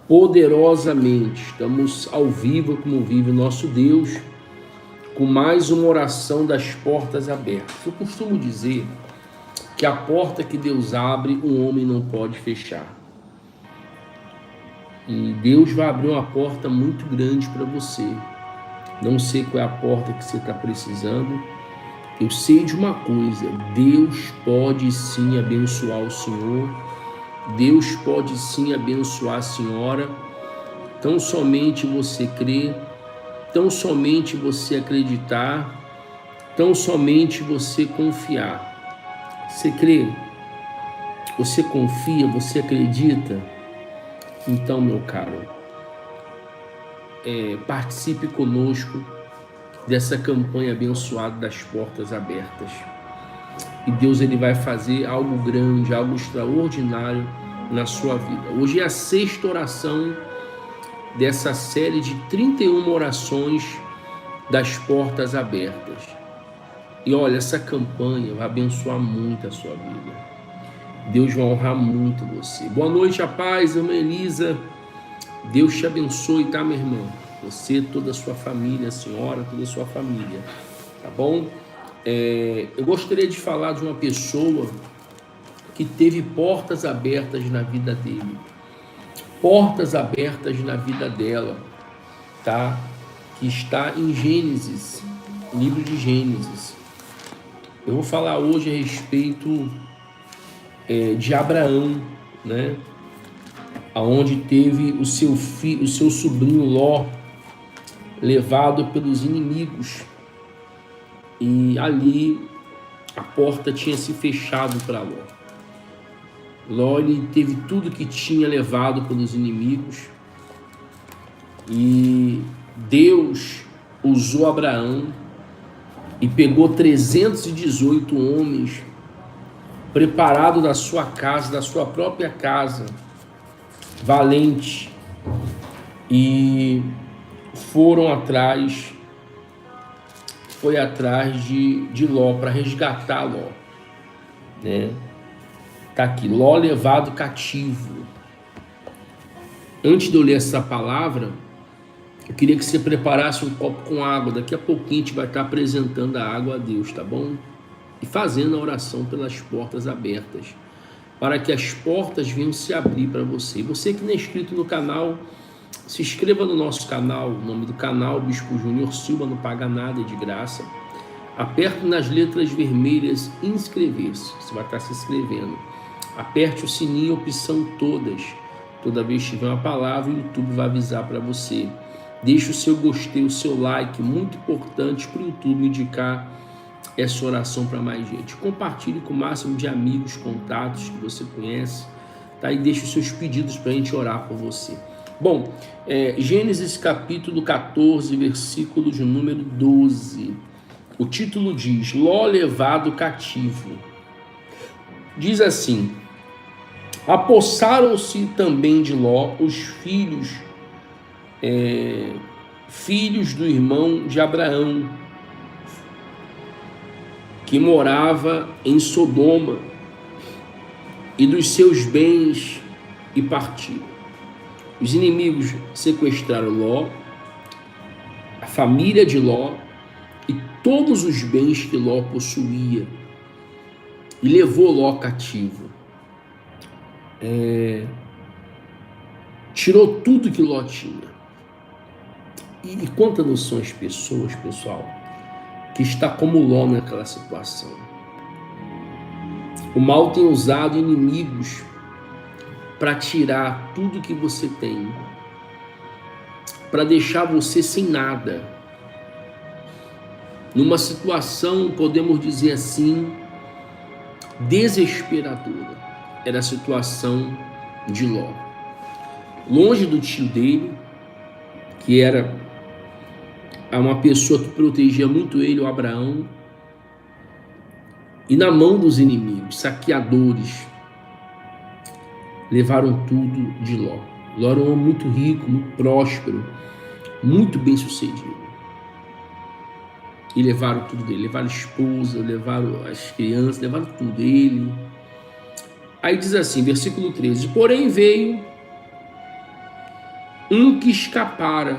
poderosamente. Estamos ao vivo, como vive o nosso Deus, com mais uma oração das portas abertas. Eu costumo dizer que a porta que Deus abre, um homem não pode fechar. E Deus vai abrir uma porta muito grande para você. Não sei qual é a porta que você está precisando. Eu sei de uma coisa: Deus pode sim abençoar o Senhor. Deus pode sim abençoar a senhora. Tão somente você crer, tão somente você acreditar, tão somente você confiar. Você crê? Você confia? Você acredita? Então, meu caro, participe conosco dessa campanha abençoada das portas abertas. E Deus ele vai fazer algo grande, algo extraordinário na sua vida. Hoje é a 6ª oração dessa série de 31 orações das portas abertas. E olha, essa campanha vai abençoar muito a sua vida. Deus vai honrar muito você. Boa noite, a paz, irmã Elisa. Deus te abençoe, tá, minha irmã? Você, toda a sua família, a senhora, toda a sua família, tá bom? Eu gostaria de falar de uma pessoa que teve portas abertas na vida dele, portas abertas na vida dela, tá? Que está em Gênesis, livro de Gênesis. Eu vou falar hoje a respeito de Abraão, né? Aonde teve o seu sobrinho Ló levado pelos inimigos, e ali a porta tinha se fechado para Ló. Ló ele teve tudo que tinha levado pelos inimigos, e Deus usou Abraão e pegou 318 homens preparados da sua casa, da sua própria casa, valente, e foram atrás, foi atrás de Ló para resgatar Ló, né? Tá aqui, Ló levado cativo. Antes de eu ler essa palavra, eu queria que você preparasse um copo com água. Daqui a pouquinho a gente vai estar apresentando a água a Deus, tá bom? E fazendo a oração pelas portas abertas, para que as portas venham se abrir para você. Você que não é inscrito no canal, se inscreva no nosso canal. O nome do canal, Bispo Júnior Silva, não paga nada, é de graça. Aperte nas letras vermelhas inscrever-se, você vai estar se inscrevendo. Aperte o sininho, opção todas. Toda vez que tiver uma palavra, o YouTube vai avisar para você. Deixe o seu gostei, o seu like, muito importante para o YouTube indicar essa oração para mais gente. Compartilhe com o máximo de amigos, contatos que você conhece, tá? E deixe os seus pedidos para a gente orar por você. Bom, Gênesis capítulo 14, versículo de número 12. O título diz: Ló levado cativo. Diz assim: apossaram-se também de Ló os filhos do irmão de Abraão, que morava em Sodoma, e dos seus bens, e partiram. Os inimigos sequestraram Ló, a família de Ló e todos os bens que Ló possuía, e levou Ló cativo. Tirou tudo que Ló tinha. E quantas não são as pessoas, pessoal, que está como Ló naquela situação? O mal tem usado inimigos para tirar tudo que você tem, para deixar você sem nada, numa situação, podemos dizer assim, desesperadora. Era a situação de Ló, longe do tio dele, que era uma pessoa que protegia muito ele, o Abraão, e na mão dos inimigos, saqueadores, levaram tudo de Ló. Ló era um homem muito rico, muito próspero, muito bem sucedido. E levaram tudo dele, levaram a esposa, levaram as crianças, levaram tudo dele. Aí diz assim, versículo 13: porém veio um que escapara,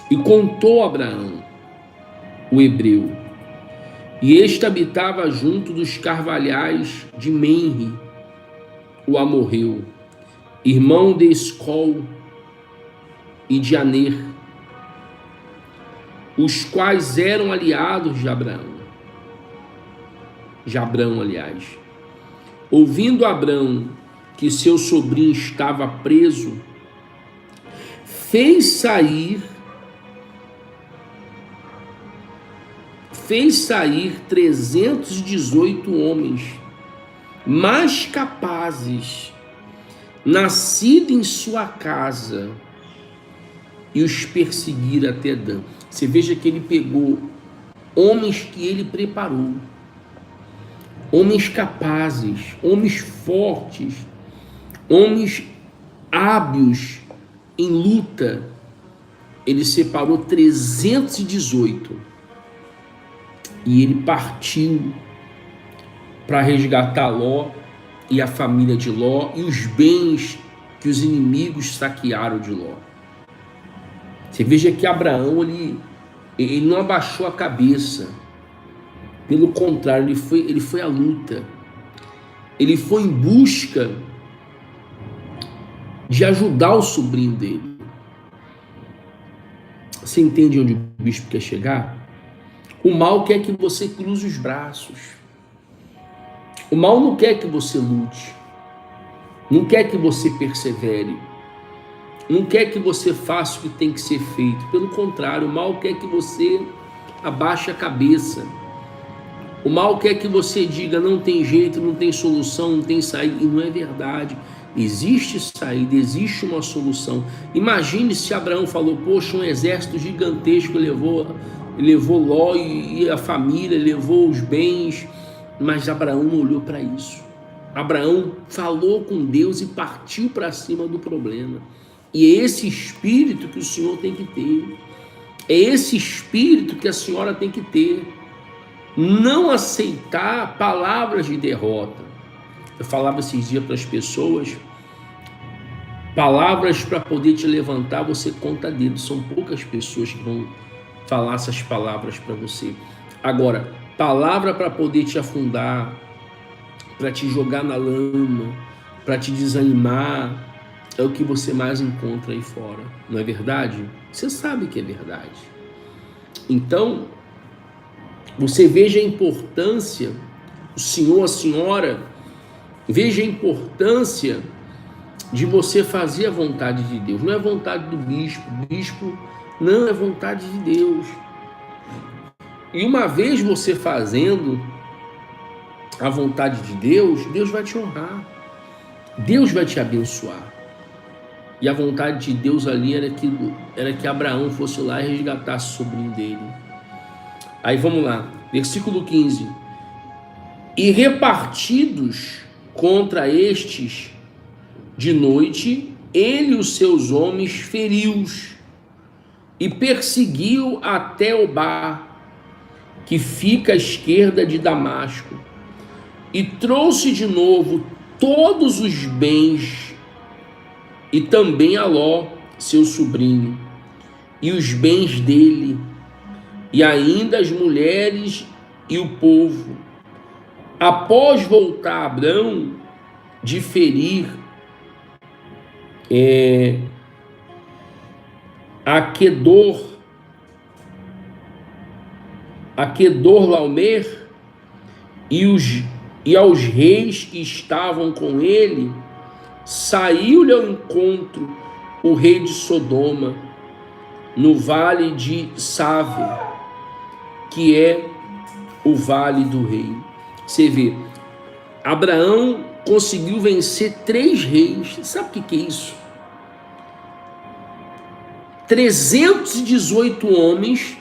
e contou a Abraão, o hebreu, e este habitava junto dos carvalhais de Menre, o amorreu, irmão de Escol e de Aner, os quais eram aliados de Abraão. Aliás. Ouvindo Abraão que seu sobrinho estava preso, fez sair 318 homens mais capazes, nascidos em sua casa, e os perseguir até Dan. Você veja que ele pegou homens que ele preparou, homens capazes, homens fortes, homens hábeis em luta. Ele separou 318 e ele partiu para resgatar Ló e a família de Ló e os bens que os inimigos saquearam de Ló. Você veja que Abraão ele não abaixou a cabeça, pelo contrário, ele foi à luta, ele foi em busca de ajudar o sobrinho dele. Você entende onde o bispo quer chegar? O mal quer que você cruze os braços, o mal não quer que você lute, não quer que você persevere, não quer que você faça o que tem que ser feito. Pelo contrário, o mal quer que você abaixe a cabeça. O mal quer que você diga, não tem jeito, não tem solução, não tem saída. E não é verdade. Existe saída, existe uma solução. Imagine se Abraão falou, poxa, um exército gigantesco levou Ló e a família, levou os bens. Mas Abraão não olhou para isso. Abraão falou com Deus e partiu para cima do problema. E é esse espírito que o senhor tem que ter. É esse espírito que a senhora tem que ter. Não aceitar palavras de derrota. Eu falava esses dias para as pessoas, palavras para poder te levantar, você conta dedos. São poucas pessoas que vão falar essas palavras para você. Agora, palavra para poder te afundar, para te jogar na lama, para te desanimar, é o que você mais encontra aí fora, não é verdade? Você sabe que é verdade. Então, você veja a importância, o senhor, a senhora, veja a importância de você fazer a vontade de Deus. Não é vontade do bispo, bispo não é vontade de Deus. E uma vez você fazendo a vontade de Deus, Deus vai te honrar, Deus vai te abençoar. E a vontade de Deus ali era que Abraão fosse lá e resgatasse o sobrinho dele. Aí vamos lá, versículo 15. E repartidos contra estes de noite, ele e os seus homens feriu-os e perseguiu até Obá, que fica à esquerda de Damasco, e trouxe de novo todos os bens, e também a Ló, seu sobrinho, e os bens dele, e ainda as mulheres e o povo. Após voltar Abrão de ferir a Quedorlaomer e aos reis que estavam com ele, saiu-lhe ao encontro o rei de Sodoma, no vale de Save, que é o vale do rei. Você vê, Abraão conseguiu vencer 3 reis. Sabe o que é isso? 318 homens,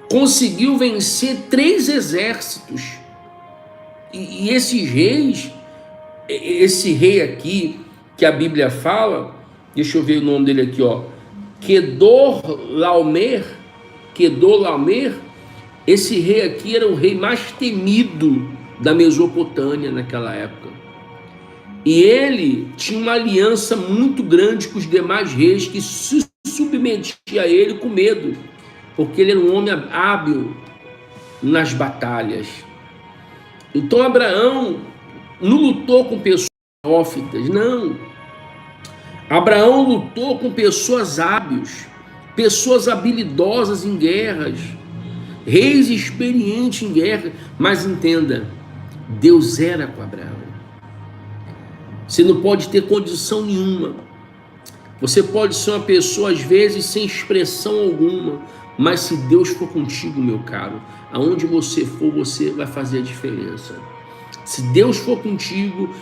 conseguiu vencer 3 exércitos. E esses reis, esse rei aqui que a Bíblia fala, deixa eu ver o nome dele aqui, ó, Quedorlaomer, esse rei aqui era o rei mais temido da Mesopotâmia naquela época. E ele tinha uma aliança muito grande com os demais reis que se submetiam a ele com medo, porque ele era um homem hábil nas batalhas. Então Abraão não lutou com pessoas neófitas, não. Abraão lutou com pessoas hábeis, pessoas habilidosas em guerras, reis experientes em guerra. Mas entenda, Deus era com Abraão. Você não pode ter condição nenhuma. Você pode ser uma pessoa, às vezes, sem expressão alguma, mas se Deus for contigo, meu caro, aonde você for, você vai fazer a diferença. Se Deus for contigo,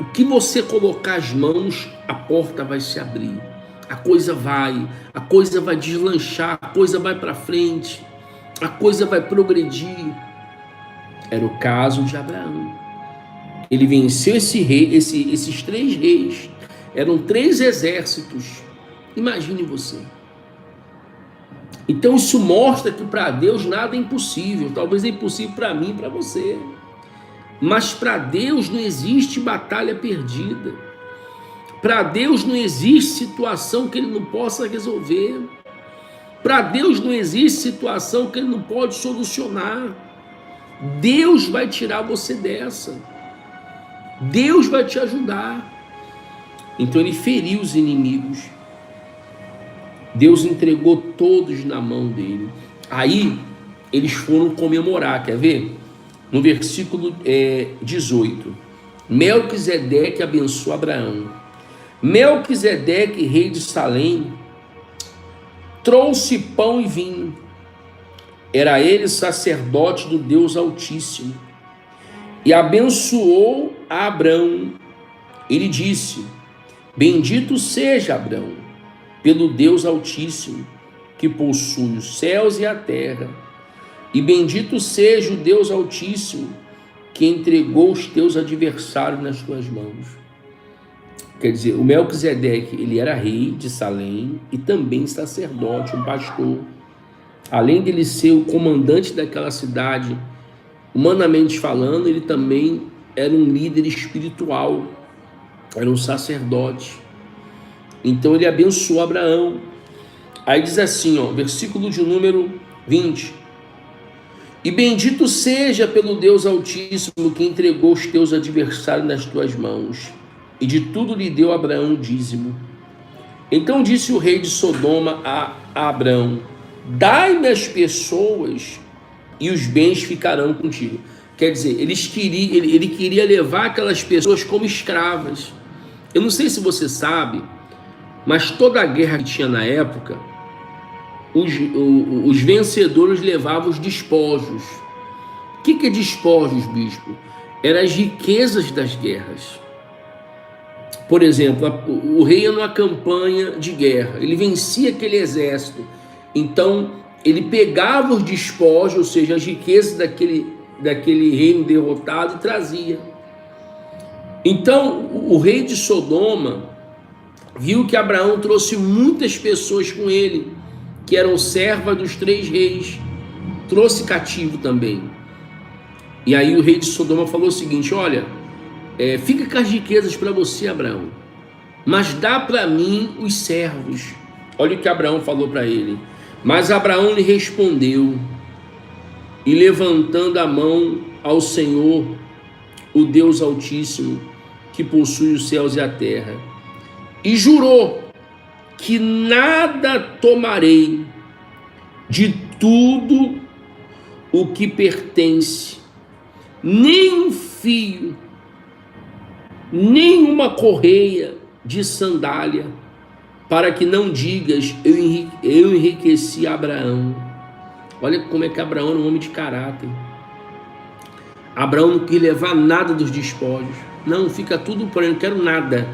o que você colocar as mãos, a porta vai se abrir. A coisa vai deslanchar, a coisa vai para frente, a coisa vai progredir. Era o caso de Abraão. Ele venceu esses 3 reis. Eram 3 exércitos. Imagine você. Então isso mostra que para Deus nada é impossível. Talvez é impossível para mim e para você. Mas para Deus não existe batalha perdida. Para Deus não existe situação que Ele não possa resolver. Para Deus não existe situação que Ele não pode solucionar. Deus vai tirar você dessa. Deus vai te ajudar. Então Ele feriu os inimigos. Deus entregou todos na mão dele. Aí eles foram comemorar, quer ver? No versículo 18. Melquisedeque abençoou Abraão. Melquisedeque, rei de Salém, trouxe pão e vinho. Era ele sacerdote do Deus Altíssimo. E abençoou a Abrão. Ele disse: bendito seja Abrão, pelo Deus Altíssimo, que possui os céus e a terra. E bendito seja o Deus Altíssimo, que entregou os teus adversários nas tuas mãos. Quer dizer, o Melquisedeque, ele era rei de Salém e também sacerdote, um pastor. Além de ele ser o comandante daquela cidade, humanamente falando, ele também era um líder espiritual, era um sacerdote. Então ele abençoou Abraão. Aí diz assim, versículo de número 20. E bendito seja pelo Deus Altíssimo, que entregou os teus adversários nas tuas mãos, e de tudo lhe deu Abraão dízimo. Então disse o rei de Sodoma a Abraão: dai-me as pessoas e os bens ficarão contigo. Quer dizer, ele queria levar aquelas pessoas como escravas. Eu não sei se você sabe, mas toda a guerra que tinha na época, os vencedores levavam os despojos. O que é despojos, bispo? Eram as riquezas das guerras. Por exemplo, o rei ia numa campanha de guerra, ele vencia aquele exército, então ele pegava os despojos, ou seja, as riquezas daquele reino derrotado e trazia. Então o rei de Sodoma viu que Abraão trouxe muitas pessoas com ele, que eram servas dos 3 reis, trouxe cativo também. E aí o rei de Sodoma falou o seguinte: olha, fica com as riquezas para você, Abraão, mas dá para mim os servos. Olha o que Abraão falou para ele. Mas Abraão lhe respondeu, e levantando a mão ao Senhor, o Deus Altíssimo, que possui os céus e a terra, e jurou que nada tomarei de tudo o que pertence, nem um fio, nem uma correia de sandália, para que não digas, eu enriqueci Abraão. Olha como é que Abraão era um homem de caráter. Abraão não quis levar nada dos despojos. Não, fica tudo por aí, não quero nada.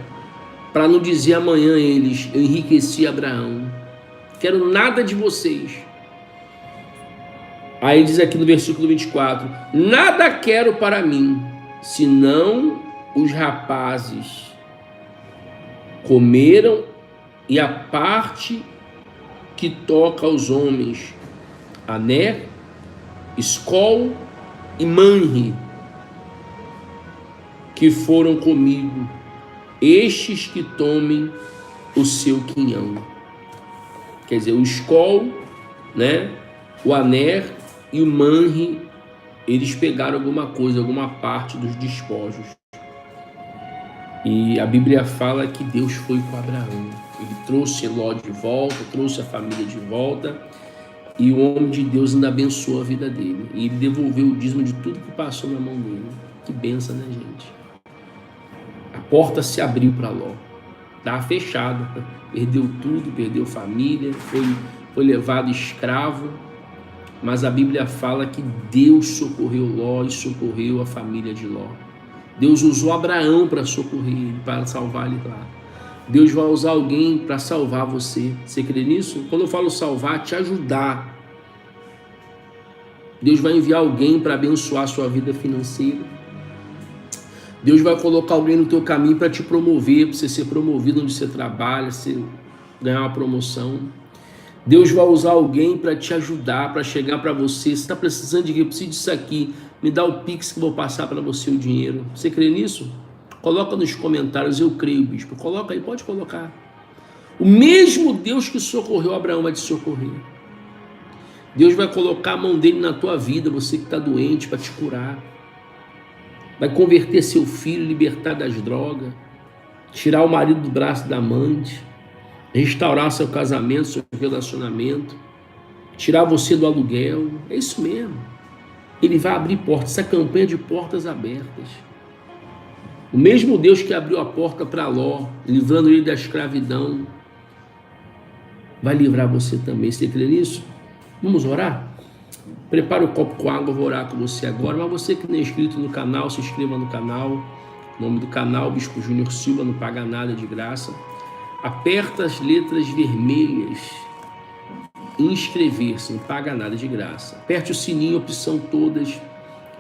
Para não dizer amanhã eles, eu enriqueci Abraão. Quero nada de vocês. Aí diz aqui no versículo 24, nada quero para mim, senão os rapazes comeram e a parte que toca aos homens, Aner, Escol e Manre. que foram comigo, estes que tomem o seu quinhão. Quer dizer, o Escol, né, o Aner e o Manre, eles pegaram alguma coisa, alguma parte dos despojos. E a Bíblia fala que Deus foi com Abraão. Ele trouxe Ló de volta, trouxe a família de volta, e o homem de Deus ainda abençoou a vida dele. E ele devolveu o dízimo de tudo que passou na mão dele. Que benção, né, gente? A porta se abriu para Ló. Estava fechada. Perdeu tudo, perdeu família, foi levado escravo. Mas a Bíblia fala que Deus socorreu Ló e socorreu a família de Ló. Deus usou Abraão para socorrer ele, para salvar ele lá. Deus vai usar alguém para salvar você. Você crê nisso? Quando eu falo salvar, te ajudar. Deus vai enviar alguém para abençoar a sua vida financeira. Deus vai colocar alguém no teu caminho para te promover, para você ser promovido onde você trabalha, você ganhar uma promoção. Deus vai usar alguém para te ajudar, para chegar para você. Você está precisando de que eu preciso disso aqui? Me dá o Pix que eu vou passar para você o dinheiro. Você crê nisso? Coloca nos comentários, eu creio, bispo. Coloca aí, pode colocar. O mesmo Deus que socorreu Abraão vai te socorrer. Deus vai colocar a mão dele na tua vida, você que está doente, para te curar. Vai converter seu filho, libertar das drogas, tirar o marido do braço da amante, restaurar seu casamento, seu relacionamento, tirar você do aluguel. É isso mesmo. Ele vai abrir portas, essa campanha de portas abertas. O mesmo Deus que abriu a porta para Ló, livrando ele da escravidão, vai livrar você também. Você crê nisso? Vamos orar? Prepara o copo com água, eu vou orar com você agora. Mas você que não é inscrito no canal, se inscreva no canal. O nome do canal, Bispo Júnior Silva, não paga nada de graça. Aperta as letras vermelhas, inscrever-se, não paga nada de graça. Aperte o sininho, opção todas,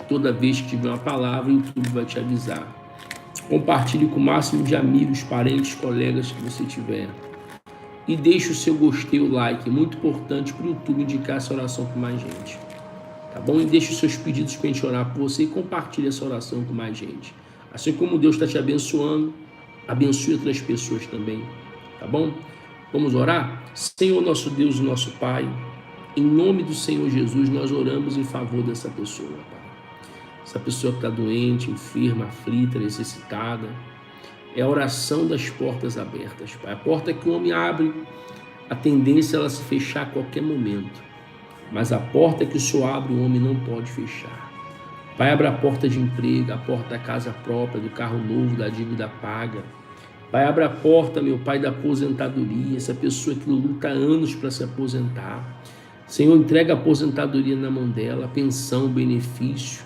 toda vez que tiver uma palavra, o YouTube vai te avisar. Compartilhe com o máximo de amigos, parentes, colegas que você tiver. E deixe o seu gostei, o like, muito importante para o YouTube indicar essa oração com mais gente. Tá bom? E deixe os seus pedidos para a gente orar por você e compartilhe essa oração com mais gente. Assim como Deus está te abençoando, abençoe outras pessoas também. Tá bom? Vamos orar? Senhor, nosso Deus e nosso Pai, em nome do Senhor Jesus, nós oramos em favor dessa pessoa, Pai. Essa pessoa que está doente, enferma, aflita, necessitada. É a oração das portas abertas, Pai. A porta que o homem abre, a tendência é ela se fechar a qualquer momento. Mas a porta que o Senhor abre, o homem não pode fechar. Pai, abre a porta de emprego, a porta da casa própria, do carro novo, da dívida paga. Pai, abre a porta, meu Pai, da aposentadoria, essa pessoa que luta há anos para se aposentar. Senhor, entrega a aposentadoria na mão dela, a pensão, o benefício.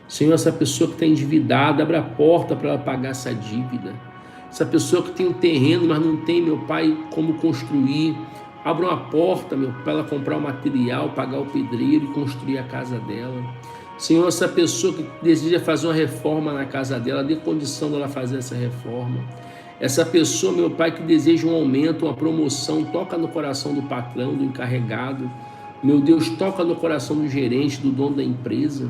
Senhor, essa pessoa que está endividada, abre a porta para ela pagar essa dívida. Essa pessoa que tem um terreno, mas não tem, meu Pai, como construir. Abra uma porta, meu Pai, para ela comprar o material, pagar o pedreiro e construir a casa dela. Senhor, essa pessoa que deseja fazer uma reforma na casa dela, dê condição dela fazer essa reforma. Essa pessoa, meu Pai, que deseja um aumento, uma promoção, toca no coração do patrão, do encarregado. Meu Deus, toca no coração do gerente, do dono da empresa.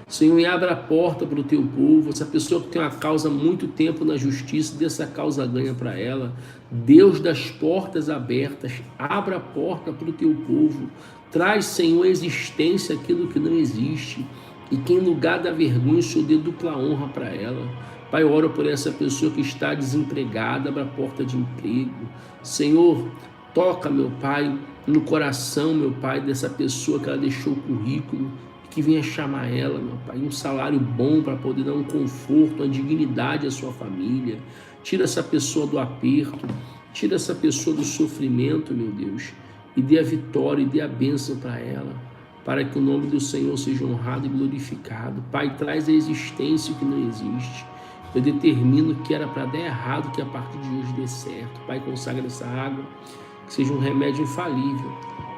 Senhor, e abra a porta para o teu povo. Essa pessoa que tem uma causa há muito tempo na justiça, dessa causa ganha para ela. Deus das portas abertas, abra a porta para o teu povo. Traz, Senhor, à existência aquilo que não existe. E que em lugar da vergonha, o Senhor dê dupla honra para ela. Pai, eu oro por essa pessoa que está desempregada, abra a porta de emprego. Senhor, toca, meu Pai, no coração, meu Pai, dessa pessoa que ela deixou o currículo, que venha chamar ela, meu Pai, um salário bom para poder dar um conforto, uma dignidade à sua família. Tira essa pessoa do aperto, tira essa pessoa do sofrimento, meu Deus, e dê a vitória e dê a bênção para ela, para que o nome do Senhor seja honrado e glorificado. Pai, traz a existência que não existe. Eu determino que era para dar errado, que a partir de hoje dê certo. Pai, consagra essa água, que seja um remédio infalível.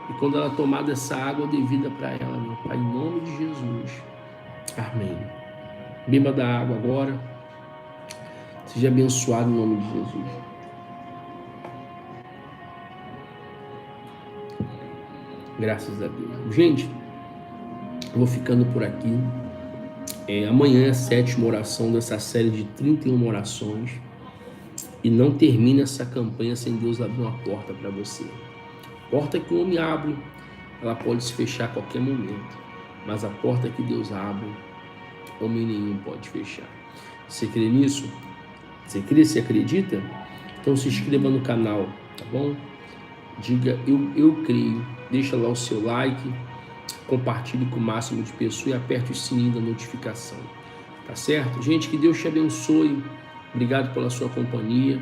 E quando ela tomar dessa água, dê vida para ela, meu Pai, em nome de Jesus. Amém. Beba da água agora. Seja abençoado em nome de Jesus. Graças a Deus. Gente, eu vou ficando por aqui. Amanhã é a 7ª oração dessa série de 31 orações. E não termina essa campanha sem Deus abrir uma porta para você. Porta que o homem abre, ela pode se fechar a qualquer momento. Mas a porta que Deus abre, homem nenhum pode fechar. Você crê nisso? Você crê? Você acredita? Então se inscreva no canal, tá bom? Diga eu creio. Deixa lá o seu like. Compartilhe com o máximo de pessoas e aperte o sininho da notificação. Tá certo? Gente, que Deus te abençoe. Obrigado pela sua companhia.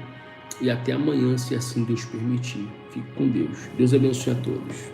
E até amanhã, se assim Deus permitir. Fique com Deus. Deus abençoe a todos.